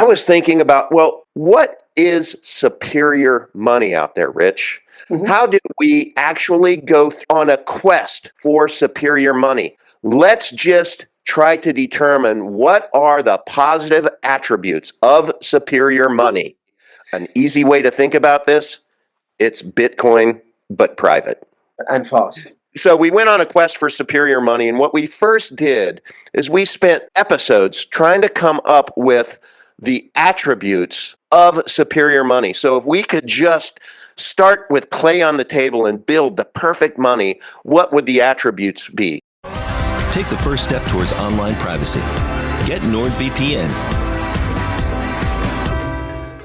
was thinking about, well, what is superior money out there, Rich? Mhm. How do we actually go on a quest for superior money? Let's just try to determine what are the positive attributes of superior money. An easy way to think about this, it's Bitcoin, but private. And fast. So we went on a quest for superior money, and what we first did is we spent episodes trying to come up with the attributes of superior money. So if we could just start with clay on the table and build the perfect money, what would the attributes be? Take the first step towards online privacy. Get NordVPN.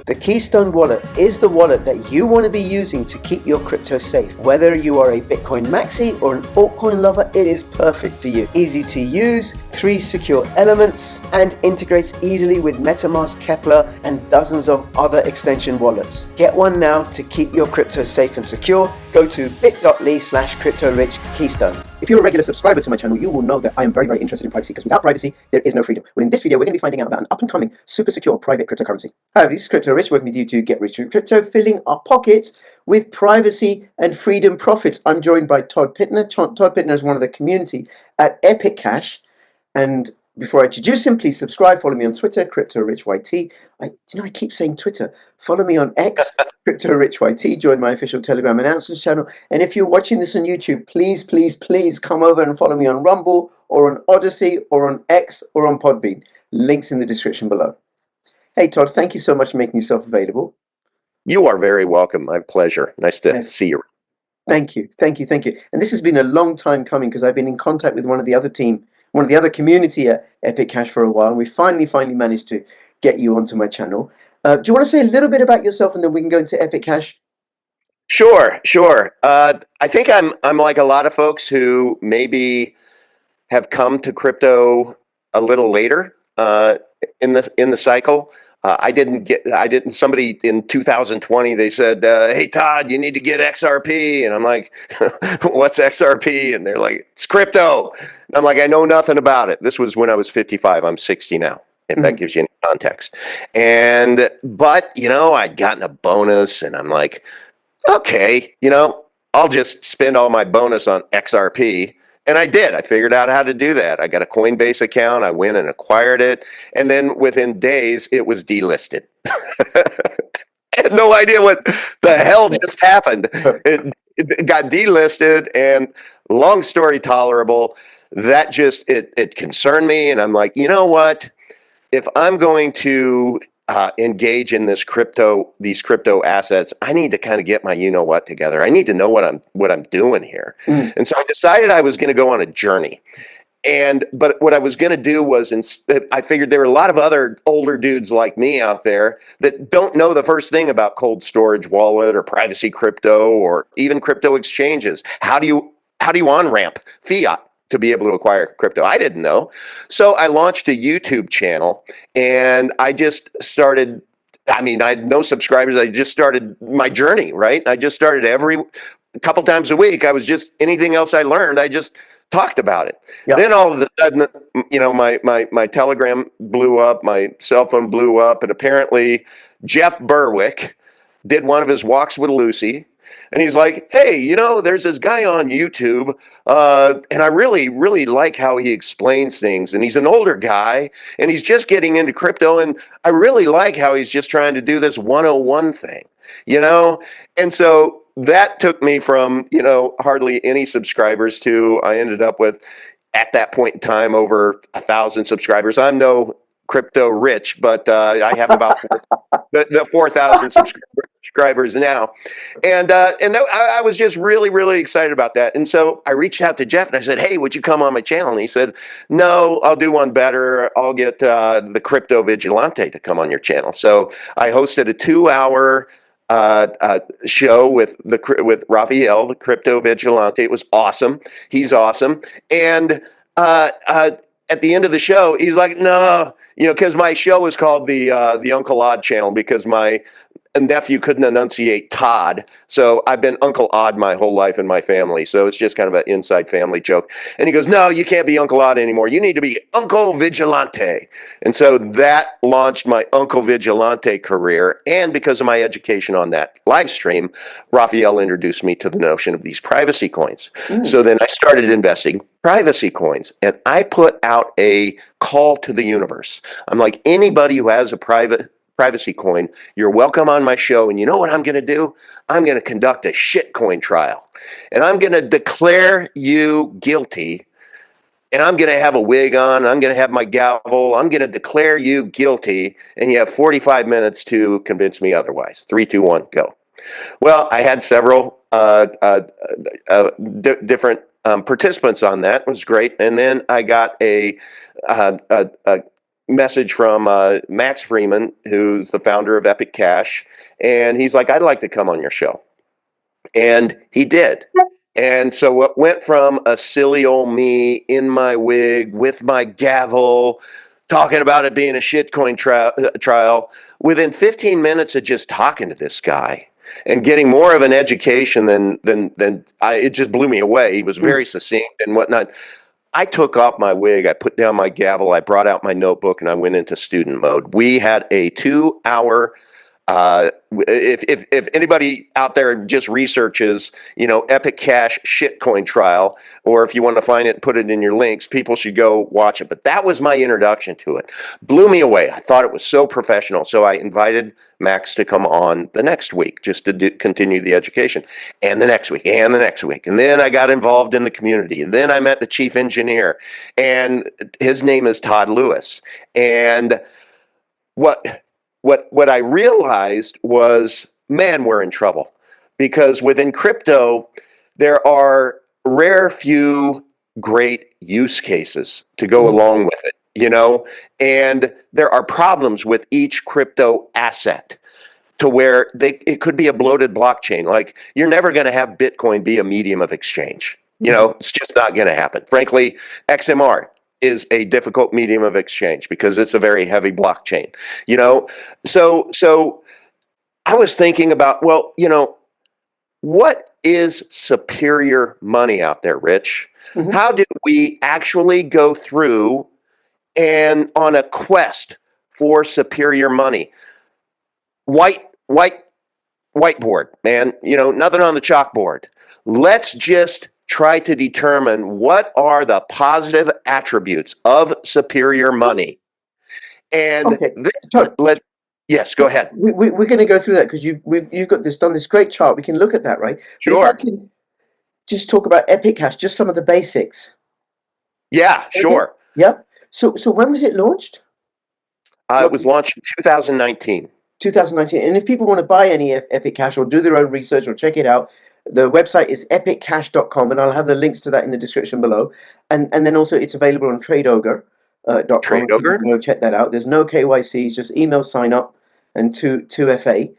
The Keystone wallet is the wallet that you want to be using to keep your crypto safe. Whether you are a Bitcoin maxi or an altcoin lover, it is perfect for you. Easy to use, 3 secure elements, and integrates easily with MetaMask, Kepler, and dozens of other extension wallets. Get one now to keep your crypto safe and secure. Go to bit.ly/CryptoRichKeystone. If you're a regular subscriber to my channel, you will know that I am very, very interested in privacy, because without privacy, there is no freedom. Well, in this video, we're going to be finding out about an up-and-coming, super secure private cryptocurrency. Hi, this is Crypto Rich, working with you to get rich with crypto, filling our pockets with privacy and freedom profits. I'm joined by Todd Pittner. Todd Pittner is one of the community at Epic Cash. And before I introduce him, please subscribe. Follow me on Twitter, CryptoRichYT. I keep saying Twitter. Follow me on X, CryptoRichYT. Join my official Telegram announcements channel. And if you're watching this on YouTube, please, please, please come over and follow me on Rumble or on ODYSEE or on X or on Podbean. Links in the description below. Hey, Todd, thank you so much for making yourself available. You are very welcome. My pleasure. Nice to see you. Thank you. Thank you. Thank you. And this has been a long time coming, because I've been in contact with one of the other community at Epic Cash for a while. And we finally managed to get you onto my channel. Do you want to say a little bit about yourself, and then we can go into Epic Cash? Sure. I think I'm like a lot of folks who maybe have come to crypto a little later in the cycle. Somebody in 2020, they said, hey, Todd, you need to get XRP. And I'm like, what's XRP? And they're like, it's crypto. And I'm like, I know nothing about it. This was when I was 55. I'm 60 now, if that gives you any context. But, I'd gotten a bonus, and I'm like, okay, I'll just spend all my bonus on XRP. And I did. I figured out how to do that. I got a Coinbase account. I went and acquired it. And then within days, it was delisted. I had no idea what the hell just happened. It got delisted, and long story tolerable, that just, it concerned me. And I'm like, you know what? If I'm going to engage in these crypto assets, I need to kind of get my what together. I need to know what I'm doing here. And so I decided I was going to go on a journey. But what I was going to do was, I figured there were a lot of other older dudes like me out there that don't know the first thing about cold storage wallet or privacy crypto or even crypto exchanges. How do you on-ramp fiat to be able to acquire crypto? I didn't know. So I launched a YouTube channel, and I just started, I had no subscribers. I just started my journey, right? I just started every couple times a week. I was just, anything else I learned, I just talked about it. Yep. Then all of a sudden, my Telegram blew up, my cell phone blew up, and apparently Jeff Berwick did one of his walks with Lucy. And he's like, hey, there's this guy on YouTube, and I really, really like how he explains things. And he's an older guy, and he's just getting into crypto. And I really like how he's just trying to do this 101 thing, And so that took me from, hardly any subscribers to, I ended up with, at that point in time, over 1,000 subscribers. I'm no crypto rich, but I have about 4,000 subscribers now. And I was just really, really excited about that. And so I reached out to Jeff, and I said, hey, would you come on my channel? And he said, no, I'll do one better. I'll get the Crypto Vigilante to come on your channel. So I hosted a 2-hour show with Raphael, the Crypto Vigilante. It was awesome. He's awesome. And at the end of the show, he's like, no, because my show is called the Uncle Odd channel, because my a nephew couldn't enunciate Todd, so I've been Uncle Odd my whole life in my family. So it's just kind of an inside family joke. And he goes, "No, you can't be Uncle Odd anymore. You need to be Uncle Vigilante." And so that launched my Uncle Vigilante career. And because of my education on that live stream, Raphael introduced me to the notion of these privacy coins. So then I started investing privacy coins, and I put out a call to the universe. I'm like, anybody who has a privacy coin, you're welcome on my show. And you know what I'm going to do? I'm going to conduct a shitcoin trial, and I'm going to declare you guilty. And I'm going to have a wig on. I'm going to have my gavel. I'm going to declare you guilty. And you have 45 minutes to convince me otherwise. 3, 2, 1, go. Well, I had several different participants on that. It was great. And then I got a message from Max Freeman, who's the founder of Epic Cash. And he's like, "I'd like to come on your show." And he did. And so it went from a silly old me in my wig with my gavel, talking about it being a shitcoin trial. Within 15 minutes of just talking to this guy and getting more of an education it just blew me away. He was very succinct and whatnot. I took off my wig, I put down my gavel, I brought out my notebook, and I went into student mode. We had a 2-hour. If anybody out there just researches, Epic Cash shitcoin trial, or if you want to find it, put it in your links, people should go watch it. But that was my introduction to it. Blew me away. I thought it was so professional. So I invited Max to come on the next week just to continue the education, and the next week, and the next week. And then I got involved in the community. And then I met the chief engineer, and his name is Todd Lewis. And what I realized was, man, we're in trouble, because within crypto, there are rare few great use cases to go along with it, and there are problems with each crypto asset to where it could be a bloated blockchain. Like, you're never going to have Bitcoin be a medium of exchange. It's just not going to happen. Frankly, XMR is a difficult medium of exchange because it's a very heavy blockchain, So I was thinking about, well, what is superior money out there, Rich? How do we actually go through and on a quest for superior money? Whiteboard, man, nothing on the chalkboard. Let's just try to determine what are the positive attributes of superior money. And yes, go ahead. We're going to go through that because you've got done this great chart. We can look at that, right? Sure. But if I can just talk about Epic Cash, just some of the basics. Yeah, sure. Yep. So when was it launched? It was launched in 2019. 2019. And if people want to buy any Epic Cash or do their own research or check it out, the website is epiccash.com, and I'll have the links to that in the description below. And then also it's available on tradeogre.com. TradeOgre? Check that out. There's no KYC, it's just email sign up and 2FA.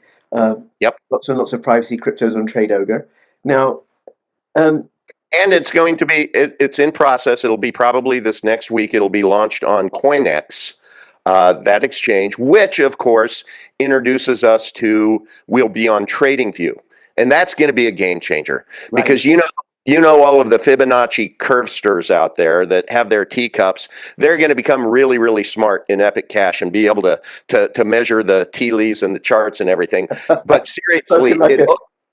Yep. Lots and lots of privacy cryptos on TradeOgre. Now, and it's going to be, it's in process. It'll be probably this next week. It'll be launched on CoinEx, that exchange, which of course introduces us to, we'll be on TradingView. And that's going to be a game changer, because all of the Fibonacci curvesters out there that have their teacups, they're going to become really, really smart in Epic Cash and be able to measure the tea leaves and the charts and everything. But seriously,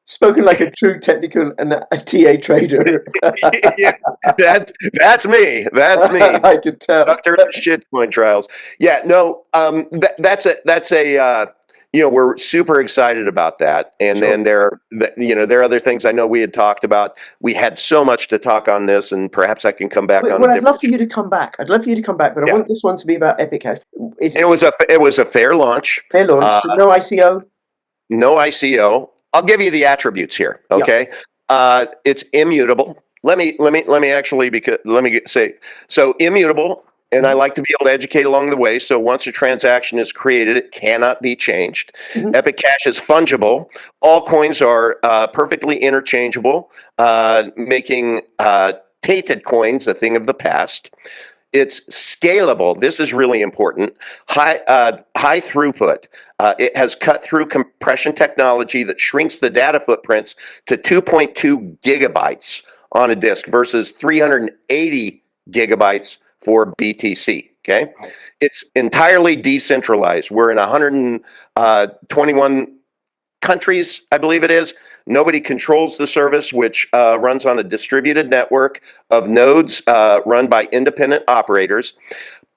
spoken like a true technical and a TA trader. Yeah, that's me. That's me. I could tell. Dr. Shitcoin trials. Yeah, no, that's a we're super excited about that. And then there are other things I know we had talked about. We had so much to talk on this, and perhaps I can come back on. Well, I'd love for you to come back. But I want this one to be about Epic Cash. It was a fair launch. Fair launch. No ICO. No ICO. I'll give you the attributes here. Okay. It's immutable. Let me say, so immutable. And I like to be able to educate along the way. So once a transaction is created, it cannot be changed. Epic Cash is fungible. All coins are perfectly interchangeable, making tated coins a thing of the past. It's scalable. This is really important. High throughput. It has cut through compression technology that shrinks the data footprints to 2.2 gigabytes on a disk versus 380 gigabytes for BTC. Okay, it's entirely decentralized. We're in 121 countries, I believe it is. Nobody controls the service, which runs on a distributed network of nodes run by independent operators.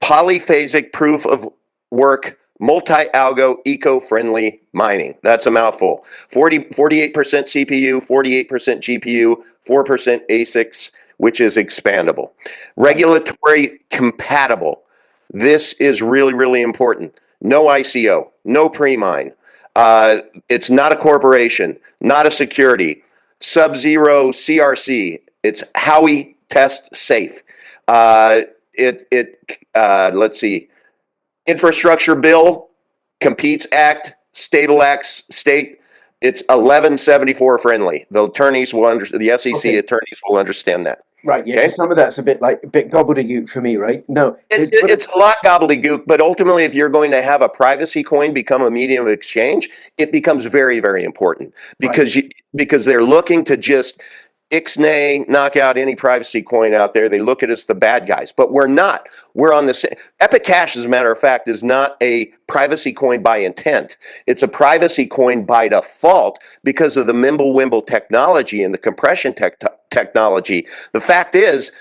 Polyphasic proof of work, multi-algo, eco-friendly mining. That's a mouthful. 48% CPU, 48% GPU, 4% ASICs, which is expandable. Regulatory compatible. This is really, really important. No ICO, no pre-mine. It's not a corporation, not a security. Sub-zero CRC. It's how we test safe. Let's see. Infrastructure bill, Competes Act, state. It's 1174 friendly. The attorneys will the SEC attorneys will understand that. Right, yeah, Okay. 'cause some of that's a bit gobbledygook for me, right? No, It's a lot gobbledygook, but ultimately, if you're going to have a privacy coin become a medium of exchange, it becomes very, very important because because they're looking to just ixnay, knock out any privacy coin out there. They look at us the bad guys, but we're not. We're on the same. Epic Cash, as a matter of fact, is not a privacy coin by intent. It's a privacy coin by default because of the Mimblewimble technology and the compression technology. The fact is,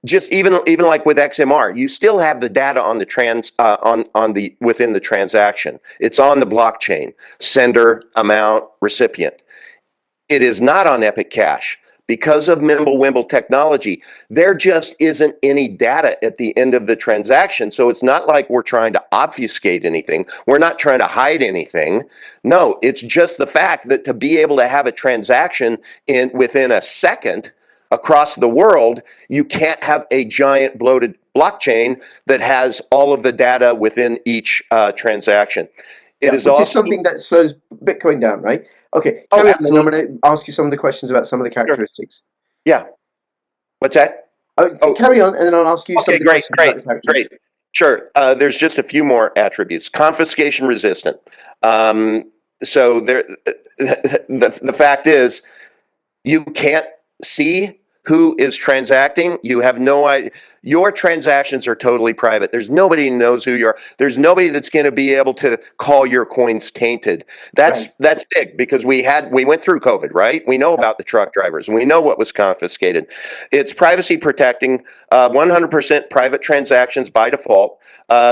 just even like with XMR, you still have the data on the within the transaction. It's on the blockchain, sender, amount, recipient. It is not on Epic Cash. Because of Mimblewimble technology, there just isn't any data at the end of the transaction. So it's not like we're trying to obfuscate anything. We're not trying to hide anything. No, it's just the fact that to be able to have a transaction within a second across the world, you can't have a giant bloated blockchain that has all of the data within each transaction. It is which also is something that slows Bitcoin down, right? Okay, Oh, carry on, and I'm absolutely. going to ask you some of the questions about some of the characteristics. Yeah. What's that? Oh, Carry on, and then I'll ask you some okay, of the great, questions about the characteristics. Sure. There's just a few more attributes. Confiscation resistant. So there, the fact is, you can't see who is transacting. You have no idea. Your transactions are totally private. There's nobody who knows who you are. There's nobody that's going to be able to call your coins tainted. That's big because we went through COVID, right? We know about the truck drivers and we know what was confiscated. It's privacy protecting, 100% private transactions by default.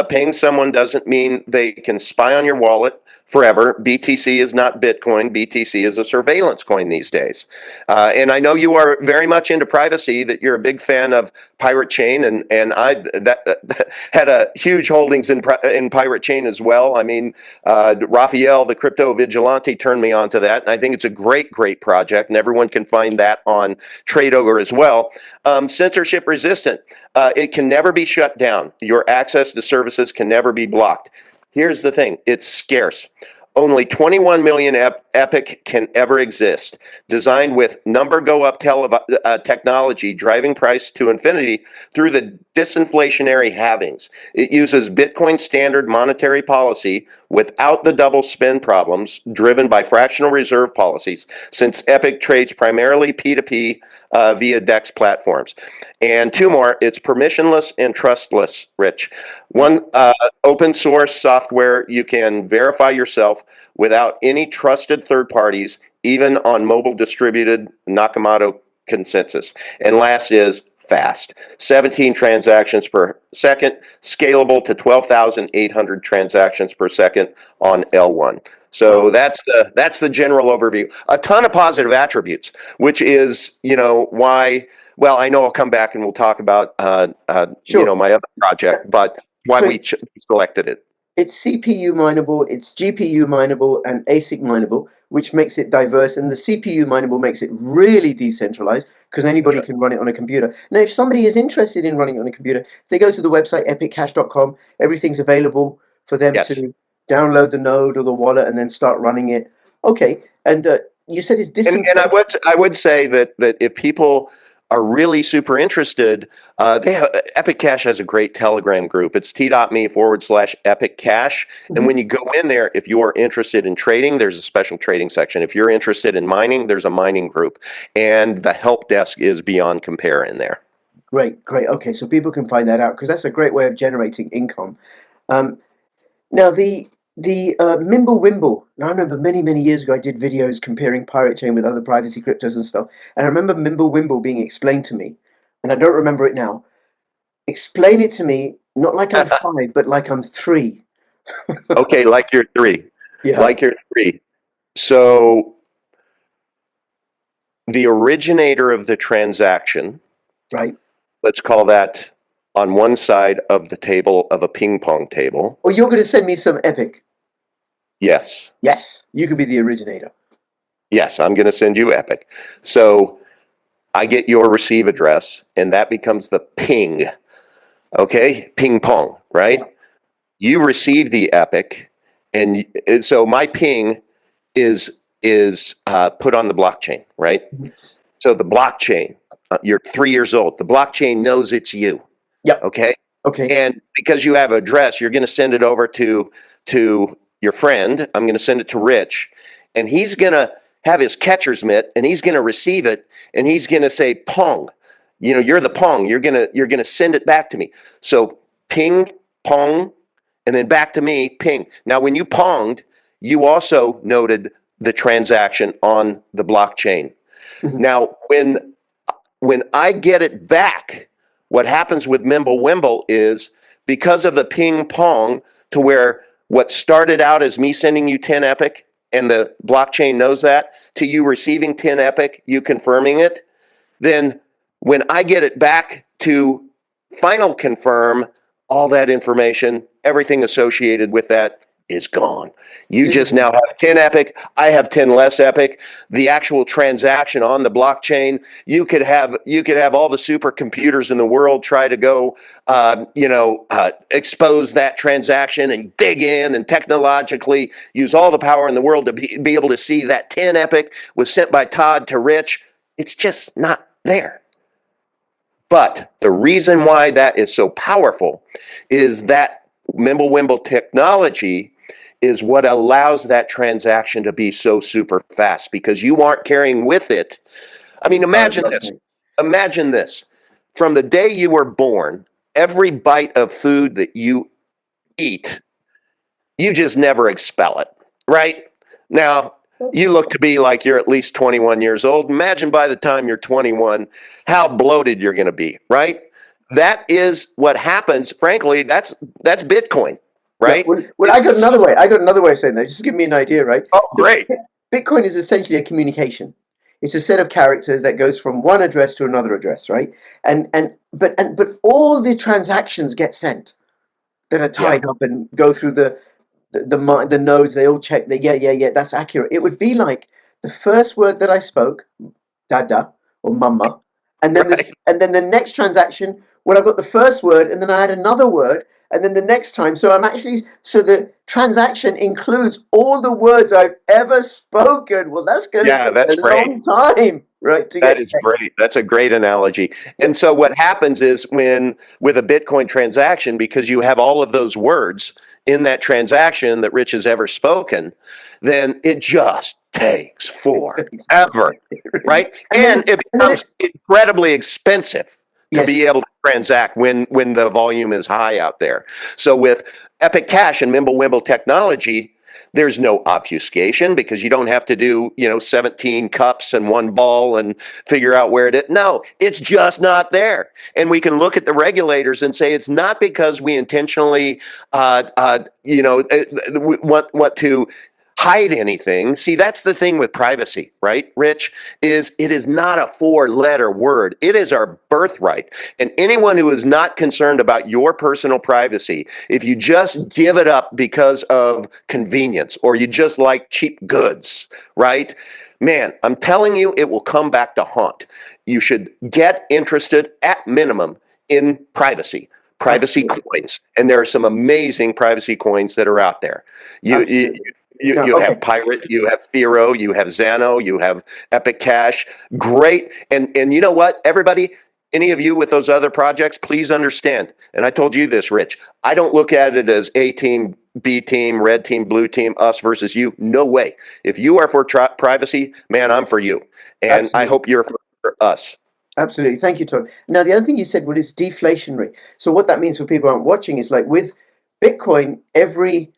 Paying someone doesn't mean they can spy on your wallet forever. BTC is not Bitcoin. BTC is a surveillance coin these days. And I know you are very much into privacy, that you're a big fan of Pirate Chain, and I had a huge holdings in Pirate Chain as well. I mean, Raphael, the crypto vigilante, turned me on to that, and I think it's a great project, and everyone can find that on Trade Ogre as well. Censorship resistant. It can never be shut down. Your access to services can never be blocked. Here's the thing, it's scarce. Only 21 million Epic can ever exist. Designed with number go up technology, driving price to infinity through the disinflationary halvings. It uses Bitcoin standard monetary policy without the double spend problems driven by fractional reserve policies, since Epic trades primarily P2P via DEX platforms. And two more, it's permissionless and trustless, Rich. One, open source software, you can verify yourself without any trusted third parties, even on mobile distributed Nakamoto consensus. And last is fast. 17 transactions per second, scalable to 12,800 transactions per second on L1. So that's the general overview. A ton of positive attributes, which is, why. Well, I know I'll come back and we'll talk about Sure. my other project, but why we selected it. It's CPU mineable, it's GPU mineable, and ASIC mineable, which makes it diverse. And the CPU mineable makes it really decentralized because anybody can run it on a computer. Now, if somebody is interested in running it on a computer, they go to the website epiccash.com. Everything's available for them to download the node or the wallet and then start running it. Okay, and you said it's And I would say that if people are really super interested, Epic Cash has a great Telegram group. It's t.me/Epic Cash. And when you go in there, if you're interested in trading, there's a special trading section. If you're interested in mining, there's a mining group. And the help desk is beyond compare in there. Great, great. Okay, so people can find that out because that's a great way of generating income. Now the Mimblewimble. Now I remember many years ago I did videos comparing Pirate Chain with other privacy cryptos and stuff, and I remember Mimblewimble being explained to me, and I don't remember it now. Explain it to me, not like I'm 5, but like I'm 3. Okay, like you're 3. Yeah. Like you're 3. So the originator of the transaction, Right. let's call that on one side of the table of a ping pong table. Oh, you're going to send me some Epic. Yes. Yes, you can be the originator. Yes, I'm going to send you Epic. So I get your receive address, and that becomes the ping. Okay, ping pong, right? You receive the Epic, and so my ping is put on the blockchain, right? So the blockchain, you're 3 years old. The blockchain knows it's you. Yep. Okay. Okay. And because you have an address, you're going to send it over to your friend. I'm going to send it to Rich, and he's going to have his catcher's mitt, and he's going to receive it, and he's going to say pong. You know, you're the pong. You're gonna send it back to me. So ping, pong, and then back to me, ping. Now, when you ponged, you also noted the transaction on the blockchain. Now, when I get it back, what happens with Mimblewimble is because of the ping pong to where what started out as me sending you 10 Epic and the blockchain knows that to you receiving 10 Epic, you confirming it, then when I get it back to final confirm, all that information, everything associated with that is gone. You just now have 10 Epic. I have 10 less Epic. The actual transaction on the blockchain, you could have all the supercomputers in the world try to go, expose that transaction and dig in and technologically use all the power in the world to be able to see that 10 Epic was sent by Todd to Rich. It's just not there. But the reason why that is so powerful is that Mimblewimble technology is what allows that transaction to be so super fast because you aren't carrying with it. I mean, imagine this. Imagine this. From the day you were born, every bite of food that you eat, you just never expel it, right? Now, you look to be like you're at least 21 years old. Imagine by the time you're 21, how bloated you're going to be, right? That is what happens. Frankly, that's Bitcoin, right? Yeah, well, I got another way. I got another way of saying that. Just give me an idea, right? Oh, great. Bitcoin is essentially a communication. It's a set of characters that goes from one address to another address, right? But all the transactions get sent that are tied up and go through the nodes. They all check that yeah, that's accurate. It would be like the first word that I spoke, dada or mama, and then the next transaction. Well, I've got the first word, and then I had another word, and then the next time. So the transaction includes all the words I've ever spoken. Well, that's going to take a long time, right? That is great. That's a great analogy. And so what happens is with a Bitcoin transaction, because you have all of those words in that transaction that Rich has ever spoken, then it just takes forever, right? And it becomes incredibly expensive to be able to transact when the volume is high out there. So with Epic Cash and Mimblewimble technology, there's no obfuscation because you don't have to do 17 cups and one ball and figure out where it is. No, it's just not there. And we can look at the regulators and say it's not because we intentionally want to hide anything. See, that's the thing with privacy, right, Rich? It is not a 4-letter word. It is our birthright. And anyone who is not concerned about your personal privacy, if you just give it up because of convenience or you just like cheap goods, right? Man, I'm telling you, it will come back to haunt. You should get interested at minimum in privacy coins. And there are some amazing privacy coins that are out there. No, You okay. have Pirate, you have Thero, you have Xano, you have Epic Cache. Great. And you know what, everybody, any of you with those other projects, please understand. And I told you this, Rich. I don't look at it as A team, B team, red team, blue team, us versus you. No way. If you are for privacy, man, I'm for you. And I Absolutely. hope you're for us. Absolutely. Thank you, Tom. Now, the other thing you said was deflationary. So what that means for people who aren't watching is like with Bitcoin, every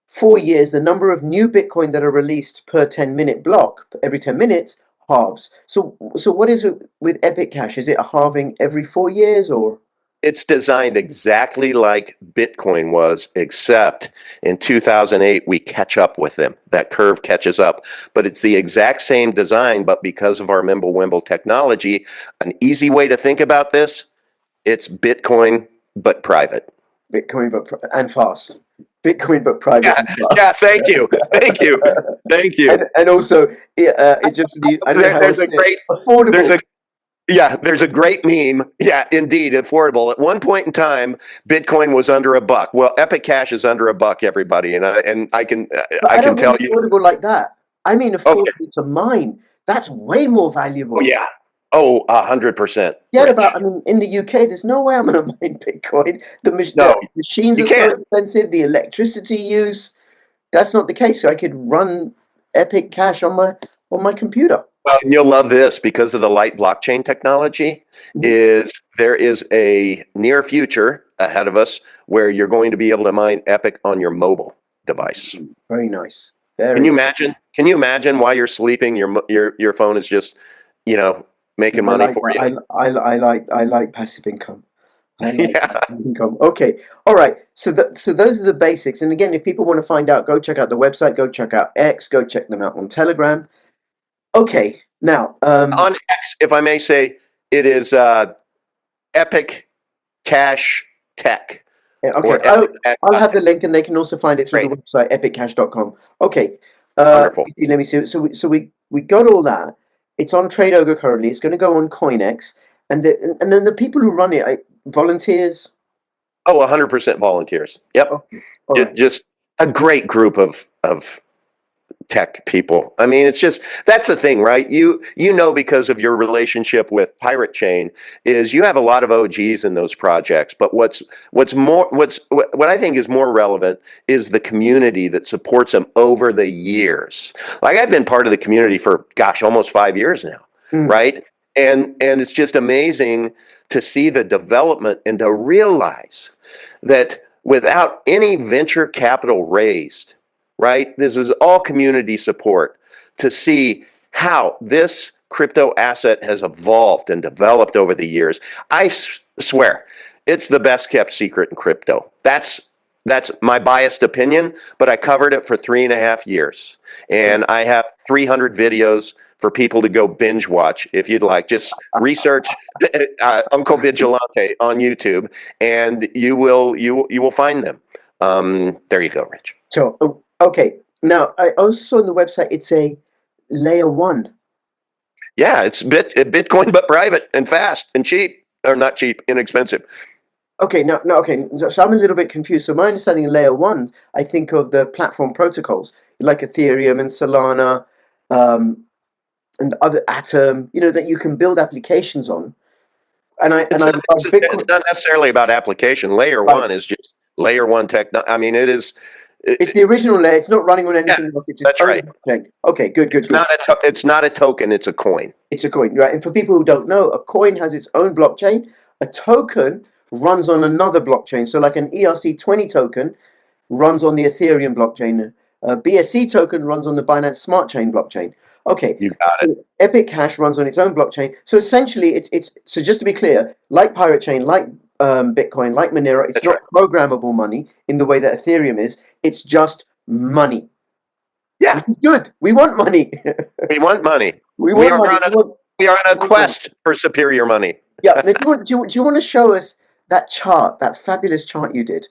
4 years, the number of new Bitcoin that are released per 10-minute block, every 10 minutes, halves. So what is it with Epic Cache? Is it a halving every 4 years or? It's designed exactly like Bitcoin was, except in 2008, we catch up with them. That curve catches up. But it's the exact same design, but because of our Mimblewimble technology, an easy way to think about this, it's Bitcoin, but private. Bitcoin, and fast. Bitcoin, but private Yeah, and fast. yeah, thank you. Thank you. Thank you. And also, it just needs, I don't know how There's to a say it, great, there's affordable. a Yeah, there's a great meme. Yeah, indeed, affordable. At one point in time, Bitcoin was under $1. Well, Epic Cash is under $1, everybody, and I can But I I can don't mean tell you. affordable like that. I mean Okay. affordable to mine. That's way more Oh valuable. yeah. Oh, 100%, Forget about, Rich. I mean, in the UK, there's no way I'm going to mine Bitcoin. The No, machines you are so can't. expensive, the electricity use. That's not the case. So I could run Epic Cash on my computer. Well, and you'll love this because of the light blockchain technology. Mhm. Is there is a near future ahead of us where you're going to be able to mine Epic on your mobile device. Very nice. Can Very you nice. imagine? Can you imagine while you're sleeping, your phone is just, making I money like for you? that. I like passive income. I like Yeah. passive income. Okay. All right. So those are the basics. And again, if people want to find out, go check out the website, go check out X, go check them out on Telegram. Okay. Now, On X, if I may say, it is Epic Cash Tech okay, or Epic Cash I'll have the Tech. link and they can also find it through the Great, website epiccash.com. Okay. wonderful. Let me see. So we got all that. It's on Trade Ogre currently. It's going to go on CoinX, and then the people who run it, volunteers. Oh, 100% volunteers. Yep, Okay. All right. just a great group of tech people. I mean, it's just that's the thing, right? Because of your relationship with Pirate Chain is you have a lot of OGs in those projects. But what I think is more relevant is the community that supports them over the years. Like I've been part of the community for almost 5 years now, Mm. right? And it's just amazing to see the development and to realize that without any venture capital raised, right? This is all community support to see how this crypto asset has evolved and developed over the years. I swear, it's the best kept secret in crypto. That's my biased opinion, but I covered it for 3.5 years, and I have 300 videos for people to go binge watch if you'd like. Just research Uncle Vigilante on YouTube, and you will find them. There you go, Rich. So, okay. Now, I also saw on the website it's a layer one. Yeah, it's Bitcoin, but private and fast and cheap, or not cheap, inexpensive. Okay, no, okay. So I'm a little bit confused. So my understanding of layer one, I think of the platform protocols like Ethereum and Solana, um, and other Atom. That you can build applications on. And It's I not, regard it's Bitcoin. not necessarily about application. Layer Right. one is just layer one tech. I mean, it is. It's the original layer. It's not running on Yeah, anything else. It's its that's own right. blockchain. Okay, good, good, good. It's not a token. It's a coin. It's a coin, right? And for people who don't know, a coin has its own blockchain. A token runs on another blockchain. So, like an ERC20 token runs on the Ethereum blockchain. A BSC token runs on the Binance Smart Chain blockchain. Okay, You got it. so Epic Cash runs on its own blockchain. So essentially, it's so just to be clear, like Pirate Chain, like Bitcoin, like Monero, it's That's not right. programmable money in the way that Ethereum is. It's just money. Yeah, Which is good. We want money. we want money. We We want are money. on a we are on a We want money. quest for superior money. Yeah. Now, do you want to show us that chart, that fabulous chart you did?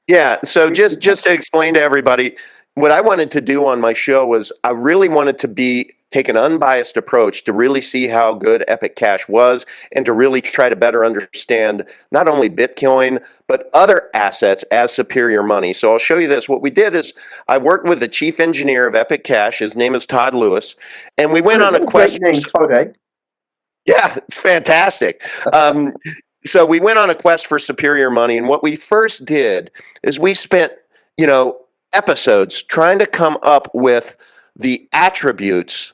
Yeah. So just to explain to everybody, what I wanted to do on my show was I really wanted to be take an unbiased approach to really see how good Epic Cash was and to really try to better understand not only Bitcoin, but other assets as superior money. So I'll show you this. What we did is I worked with the chief engineer of Epic Cash. His name is Todd Lewis. And we went on a quest. Great name, Todd, eh? Yeah, it's fantastic. So we went on a quest for superior money. And what we first did is we spent, episodes trying to come up with the attributes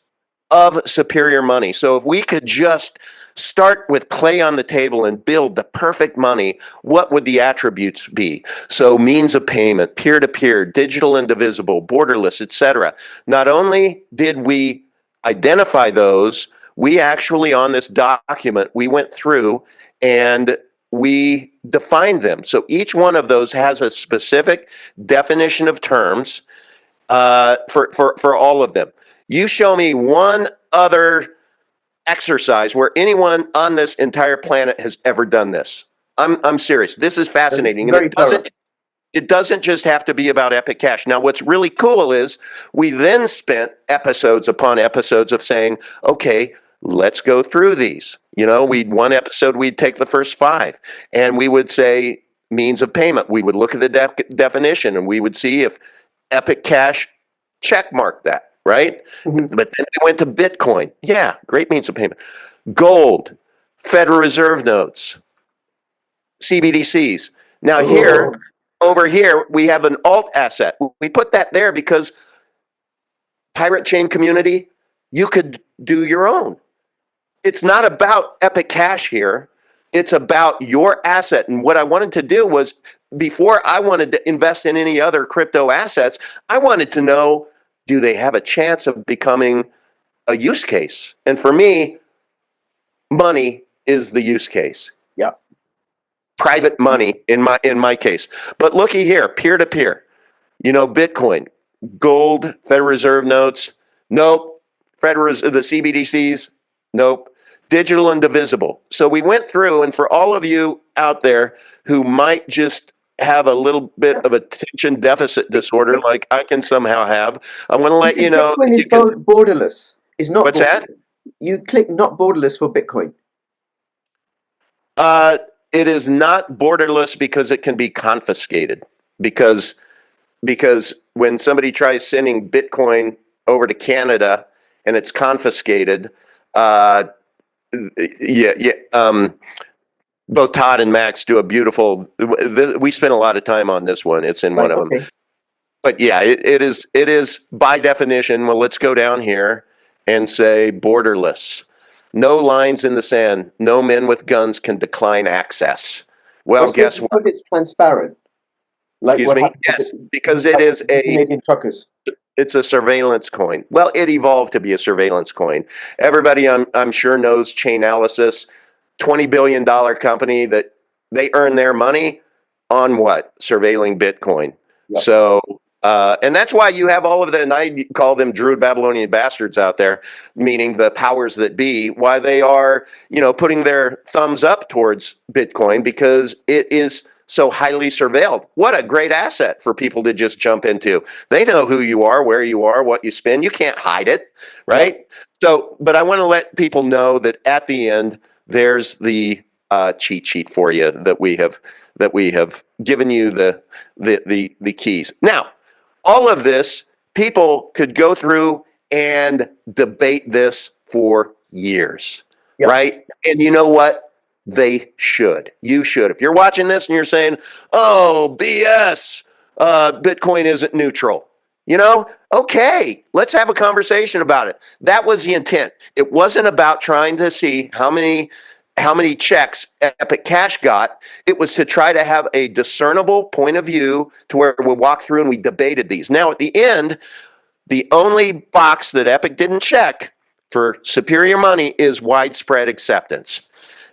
of superior money. So if we could just start with clay on the table and build the perfect money, what would the attributes be? So means of payment, peer-to-peer, digital and divisible, borderless, etc. Not only did we identify those, we actually on this document, we went through and we defined them. So each one of those has a specific definition of terms for all of them. You show me one other exercise where anyone on this entire planet has ever done this. I'm serious. This is fascinating. And it doesn't just have to be about Epic Cash. Now, what's really cool is we then spent episodes upon episodes of saying, okay, let's go through these. One episode, we'd take the first 5 and we would say means of payment. We would look at the definition and we would see if Epic Cash checkmarked that, right? Mm-hmm. But then we went to Bitcoin. Yeah, great means of payment. Gold, Federal Reserve notes, CBDCs. Now over here, we have an alt asset. We put that there because pirate chain community, you could do your own. It's not about Epic Cash here. It's about your asset. And what I wanted to do was, before I wanted to invest in any other crypto assets, I wanted to know, do they have a chance of becoming a use case? And for me, money is the use case. Yeah. Private money in my case. But looky here, peer-to-peer. Bitcoin, gold, Federal Reserve notes, nope. The CBDCs, nope. Digital and divisible. So we went through, and for all of you out there who might just have a little bit of attention deficit disorder, like I can somehow have, I want to let you know. Bitcoin is borderless. It's not. What's that? You click not borderless for Bitcoin. It is not borderless because it can be confiscated. Because when somebody tries sending Bitcoin over to Canada and it's confiscated, both Todd and Max do a beautiful. We spent a lot of time on this one. It's in one of them. But yeah, it is by definition. Well, let's go down here and say borderless. No lines in the sand. No men with guns can decline access. Well, guess what? It's transparent. Like Excuse me? Yes, because it is Canadian truckers. It's a surveillance coin. Well, it evolved to be a surveillance coin. Everybody, I'm sure, knows Chainalysis, $20 billion company that they earn their money on what? Surveilling Bitcoin. Yep. So, and that's why you have all of the, and I call them Druid Babylonian bastards out there, meaning the powers that be, why they are, putting their thumbs up towards Bitcoin because it is so highly surveilled. What a great asset for people to just jump into. They know who you are, where you are, what you spend. You can't hide it, right? So, but I want to let people know that at the end, there's the cheat sheet for you that we have given you the keys. Now, all of this, people could go through and debate this for years, right? And you know what? They should. You should. If you're watching this and you're saying, oh, BS, Bitcoin isn't neutral, okay, let's have a conversation about it. That was the intent. It wasn't about trying to see how many checks Epic Cash got. It was to try to have a discernible point of view to where we walked through and we debated these. Now, at the end, the only box that Epic didn't check for superior money is widespread acceptance.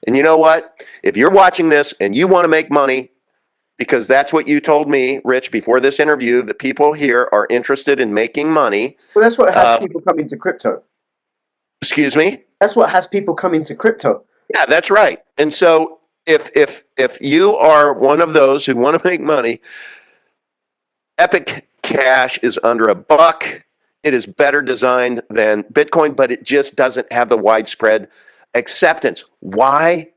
And you know what? If you're watching this and you want to make money, because that's what you told me, Rich, before this interview, that people here are interested in making money. Well, that's what has people come into crypto. Excuse me? That's what has people come into crypto. Yeah, that's right. And so if you are one of those who want to make money, Epic Cash is under $1. It is better designed than Bitcoin, but it just doesn't have the widespread acceptance. Why?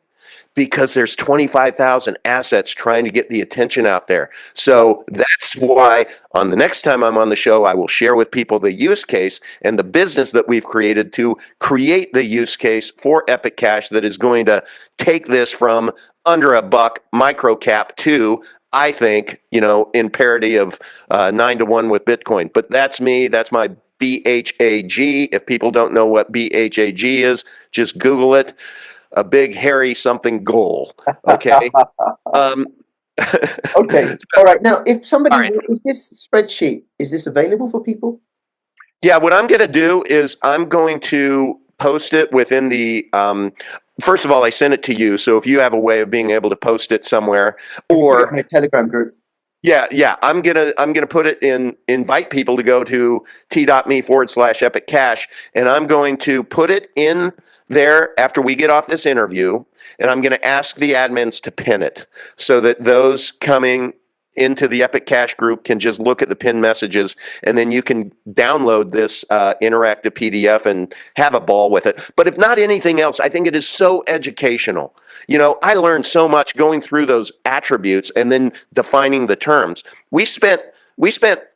Because there's 25,000 assets trying to get the attention out there. So that's why on the next time I'm on the show, I will share with people the use case and the business that we've created to create the use case for Epic Cash that is going to take this from under a buck micro cap to, I think, in parity of 9-to-1 with Bitcoin. But that's me. That's my BHAG. If people don't know what BHAG is, just Google it. A big, hairy something goal. Okay. Okay. All right. Now, if somebody, All right. is this spreadsheet, is this available for people? Yeah, what I'm going to do is I'm going to post it within the. First of all, I sent it to you, so if you have a way of being able to post it somewhere, or My Telegram group. yeah, I'm gonna put it in. Invite people to go to t.me/Epic Cash, and I'm going to put it in there after we get off this interview, and I'm going to ask the admins to pin it so that those coming into the Epic Cash group can just look at the pinned messages, and then you can download this interactive PDF and have a ball with it. But if not anything else, I think it is so educational. I learned so much going through those attributes and then defining the terms. We spent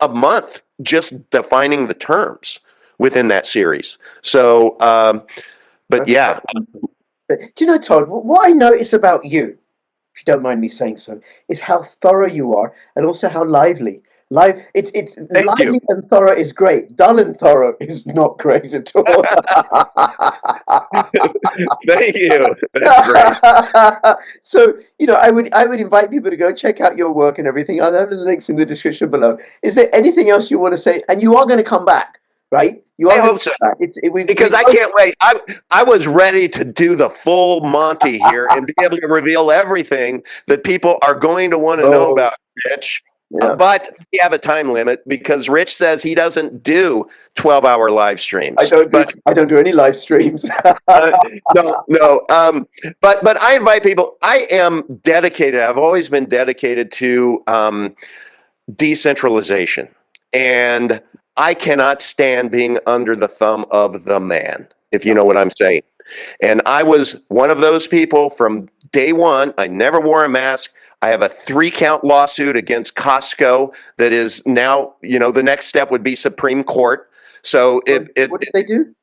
a month just defining the terms within that series. So, but yeah. Do you know, Todd, what I notice about you, if you don't mind me saying so, is how thorough you are and also how lively. It's Thank lively you. and thorough is great. Dull and thorough is not great at all. Thank you. That's great. So, I would invite people to go check out your work and everything. I'll have the links in the description below. Is there anything else you want to say? And you are going to come back, right? You are I gonna hope so. come back. Because I can't wait. I was ready to do the full Monty here and be able to reveal everything that people are going to want to know Oh, about Rich. yeah. But we have a time limit because Rich says he doesn't do 12-hour live streams. I don't do any live streams. No. But I invite people. I am dedicated. I've always been dedicated to decentralization, and I cannot stand being under the thumb of the man, if you know what I'm saying. And I was one of those people from day one. I never wore a mask. I have a 3-count lawsuit against Costco that is now, the next step would be Supreme Court. So What did they do?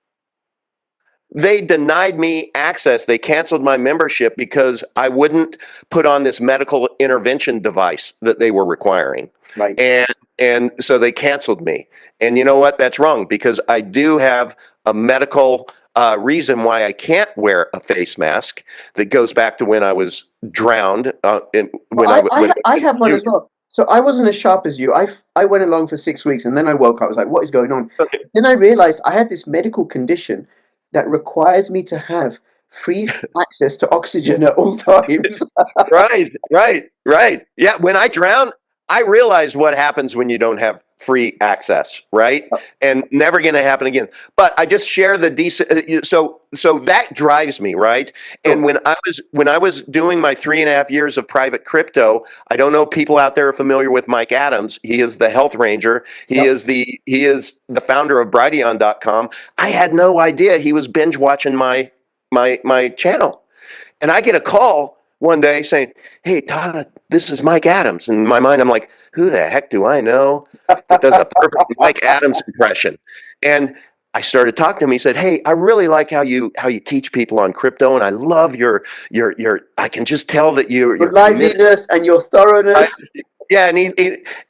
they denied me access. They canceled my membership because I wouldn't put on this medical intervention device that they were requiring. Right. And so they canceled me. And you know what? That's wrong because I do have a medical reason why I can't wear a face mask that goes back to when I was drowned. I have one as well. So I wasn't as sharp as you. I went along for 6 weeks and then I woke up. I was like, what is going on? Okay. Then I realized I had this medical condition that requires me to have free access to oxygen at all times. Right. Yeah, when I drowned, I realized what happens when you don't have free access, right? And never going to happen again. But I just share the decent. So that drives me, right? And when I was doing my 3.5 years of private crypto, I don't know if people out there are familiar with Mike Adams. He is the health ranger. He is the founder of Brighteon.com. I had no idea he was binge watching my channel, and I get a call one day saying, "Hey, Todd, this is Mike Adams." And in my mind, I'm like, who the heck do I know that does a perfect Mike Adams impression? And I started talking to him. He said, "Hey, I really like how you teach people on crypto, and I love your I can just tell that your liveliness and your thoroughness." Yeah, and he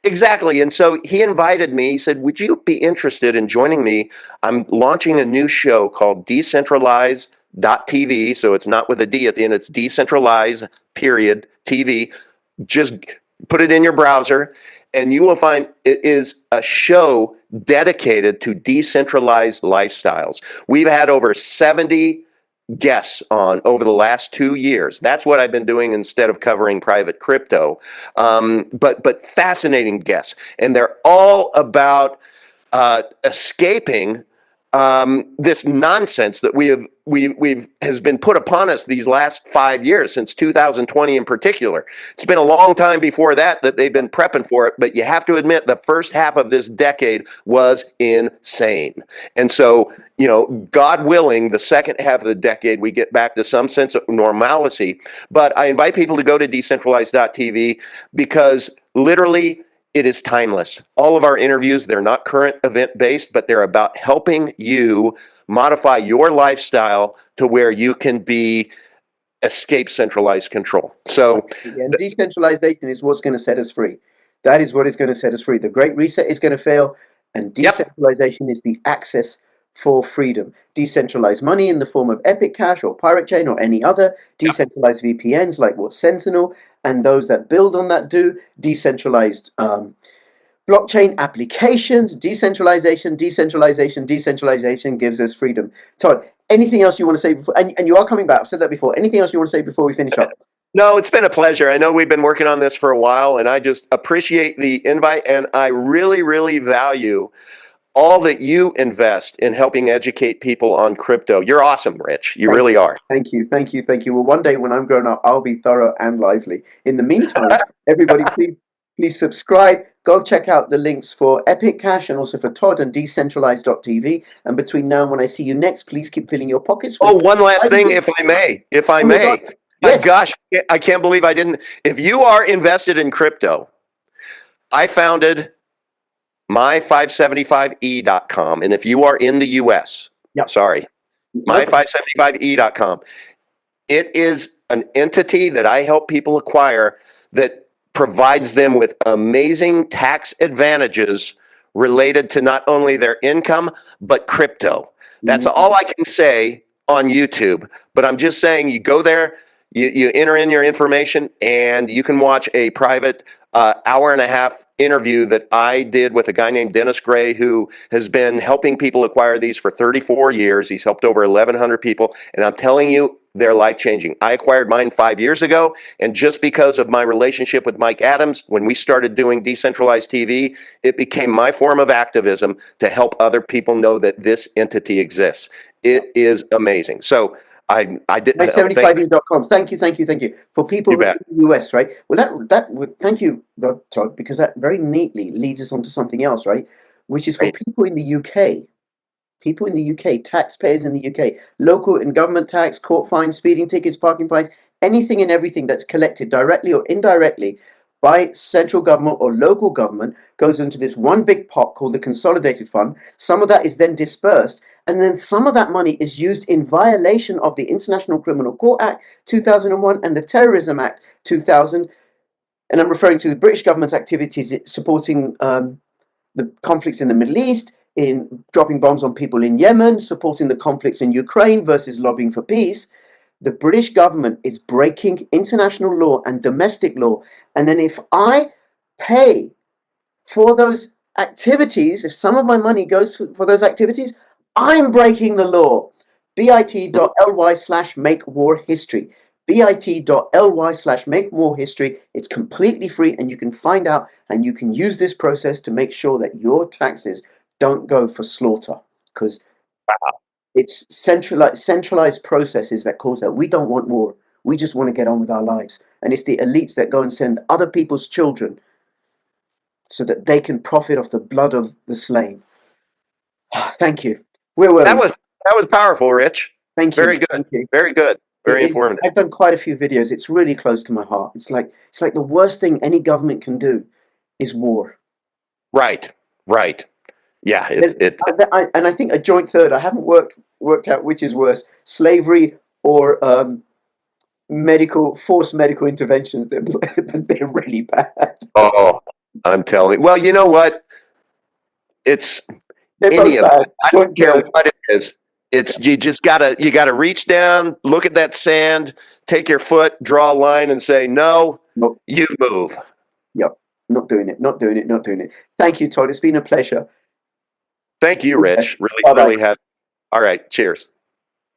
exactly. And so he invited me. He said, "Would you be interested in joining me? I'm launching a new show called Decentralize.tv. So it's not with a D at the end. It's Decentralize period TV. Just put it in your browser, and you will find it is a show dedicated to decentralized lifestyles. We've had over 70 guests on over the last 2 years. That's what I've been doing instead of covering private crypto. But fascinating guests, and they're all about escaping this nonsense that we've has been put upon us these last 5 years, since 2020 in particular. It's been a long time before that they've been prepping for it, but you have to admit the first half of this decade was insane. And so, God willing, the second half of the decade, we get back to some sense of normalcy. But I invite people to go to decentralized.tv because literally it is timeless. All of our interviews, they're not current event based, but they're about helping you modify your lifestyle to where you can escape centralized control. So and decentralization is what's going to set us free. That is what is going to set us free. The Great Reset is going to fail, and decentralization is the access for freedom. Decentralized money in the form of Epic Cash or Pirate Chain or any other. Decentralized VPNs like what Sentinel and those that build on that do. Decentralized blockchain applications. Decentralization gives us freedom. Todd, anything else you want to say before? And you are coming back. I've said that before. Anything else you want to say before we finish up? No, it's been a pleasure. I know we've been working on this for a while, and I just appreciate the invite, and I really, really value all that you invest in helping educate people on crypto. You're awesome, Rich. You really are. Thank you. Well, one day when I'm grown up, I'll be thorough and lively. In the meantime, everybody, please subscribe. Go check out the links for Epic Cash and also for Todd and decentralized.tv. And between now and when I see you next, please keep filling your pockets. One last thing, if I may. Yes. Gosh, I can't believe I didn't. If you are invested in crypto, I founded my575e.com. And if you are in the US, my575e.com. It is an entity that I help people acquire that provides them with amazing tax advantages related to not only their income, but crypto. That's all I can say on YouTube. But I'm just saying, you go there, you enter in your information, and you can watch a private hour and a half interview that I did with a guy named Dennis Gray, who has been helping people acquire these for 34 years. He's helped over 1,100 people. And I'm telling you, they're life-changing. I acquired mine 5 years ago, and just because of my relationship with Mike Adams, when we started doing Decentralized TV, it became my form of activism to help other people know that this entity exists. It is amazing. So I did 75e.com. Thank you. For people in the US, right? Well, that would thank you, Todd, because that very neatly leads us on to something else, right? Which is for people in the UK. People in the UK, taxpayers in the UK, local and government tax, court fines, speeding tickets, parking fines, anything and everything that's collected directly or indirectly by central government or local government goes into this one big pot called the Consolidated Fund. Some of that is then dispersed, and then some of that money is used in violation of the International Criminal Court Act 2001 and the Terrorism Act 2000. And I'm referring to the British government's activities supporting the conflicts in the Middle East, in dropping bombs on people in Yemen, supporting the conflicts in Ukraine versus lobbying for peace. The British government is breaking international law and domestic law. And then if I pay for those activities, if some of my money goes for those activities, I'm breaking the law. bit.ly/makewarhistory. bit.ly/makewarhistory. It's completely free, and you can find out and you can use this process to make sure that your taxes don't go for slaughter, because it's centralized processes that cause that. We don't want war. We just want to get on with our lives. And it's the elites that go and send other people's children so that they can profit off the blood of the slain. Thank you. That was powerful, Rich. Thank you. Very good. Thank you. Very good. Very informative. I've done quite a few videos. It's really close to my heart. It's like the worst thing any government can do is war. Right. Yeah. And I think a joint third. I haven't worked out which is worse: slavery or forced medical interventions. They're really bad. Oh, I'm telling you. Well, you know what? It's any of it. I don't care what it is. It's you gotta reach down, look at that sand, take your foot, draw a line, and say, no, nope. You move. Yep. Not doing it. Thank you, Todd. It's been a pleasure. Thank you, Rich. Really, Bye-bye. really had. All right. Cheers.